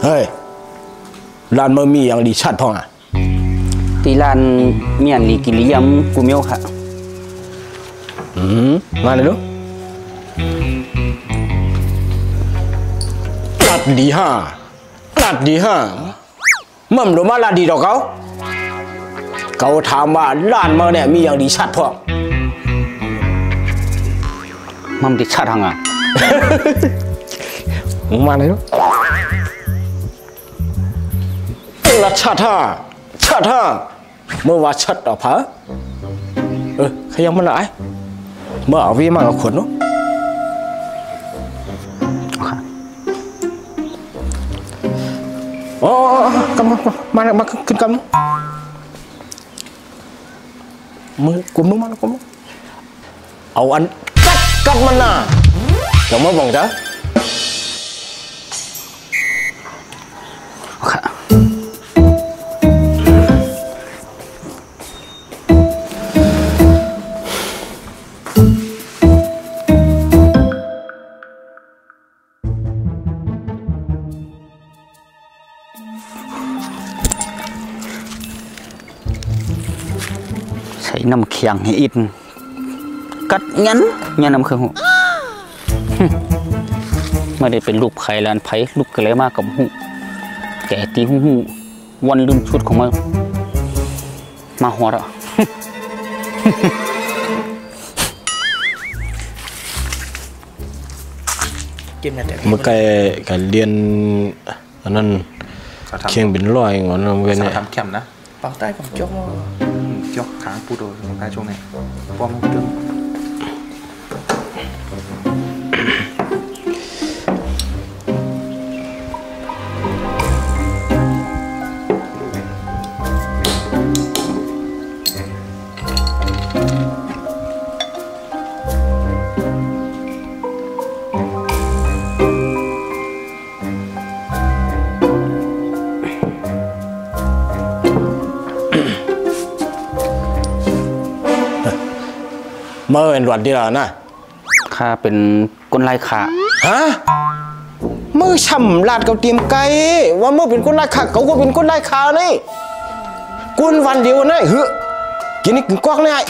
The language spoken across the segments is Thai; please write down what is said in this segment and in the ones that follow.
เฮ้ยร้านเมื่อมีอย่างดีชัดพ่องอ่ะตีร้านเมียนลีกินลียำกูเมียวค่ะมาเลยลูกลัดดีฮ่ามั่มหรือมาลาดีดอกเขาถามว่าร้านเมื่อเนี่ยมีอย่างดีชัดพ่องมั่มดิชัดทางอ่ะมาเลยลูกละชัดฮ่าเมื่อว่าชัดต่อผาขยังมันไหนเมื่อเอาวิ่งมากับขนเนาะอ๋อกำมาขึ้นกำมือกลุ่มนู้นมาแล้วกลุ่มเอาอันกัดมันน่ะเดี๋ยวมาบอกจ้ะใช้น้ำเคียงให้อิดกัดงั้นน้ำเครื่องหูไม่ได้เป็นลูกไข่ลานไผ่ลูกกระเลมากกับหูแก่ตีหูวันลืมชุดของมันมาหัวเราเมื่อกี้เรียนอันนั้นเคียงบินลอยงอนเว้ยเนี่ยทำแคมนะเป่าใต้ของจอกขางปูโดของใต้ช่วงไหนป้อมตึงเมื่อเป็นวันที่เรานะข้าเป็นก้นลายขาฮะเมื่อช่ำลาดเขาเตรียมไก่ว่าเมื่อเป็นก้นลายขาเขาก็เป็นก้นลายขานี่กุนวันเดียวนะเฮ้ยกินนี่กินกว้างเลย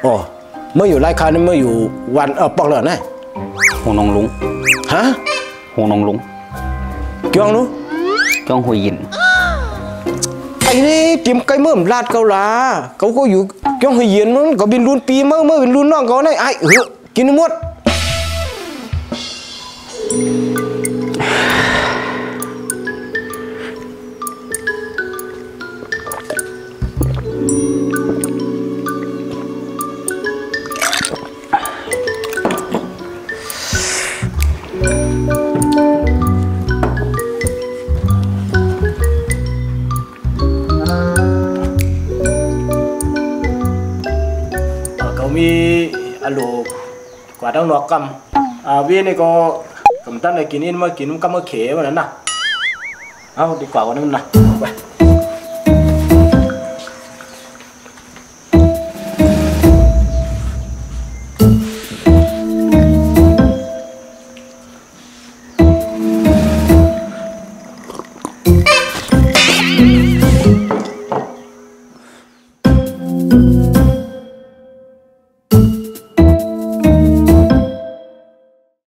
โอ้เมื่ออยู่ไร่ค้านี่เมื่ออยู่วันปอกเหลือไงหงนองลุงฮะหงนองลุงเกี่ยงนู้เกี่ยงหัวยินไอ้นี่กิมไก่เมื่อมลาดเกาลาเขาก็อยู่เกี่ยงหัวยินนู้นก็บินรุ่นปีเมื่อเป็นรุ่นน้องเขาไงไอ้กินหมดมีอโลกว่าต้องนอกกำวีนี่ก็กำตั้งในกินนี่มากินกำมาเขวันนั้นนะเอาดีกว่าวันนั้นนะไป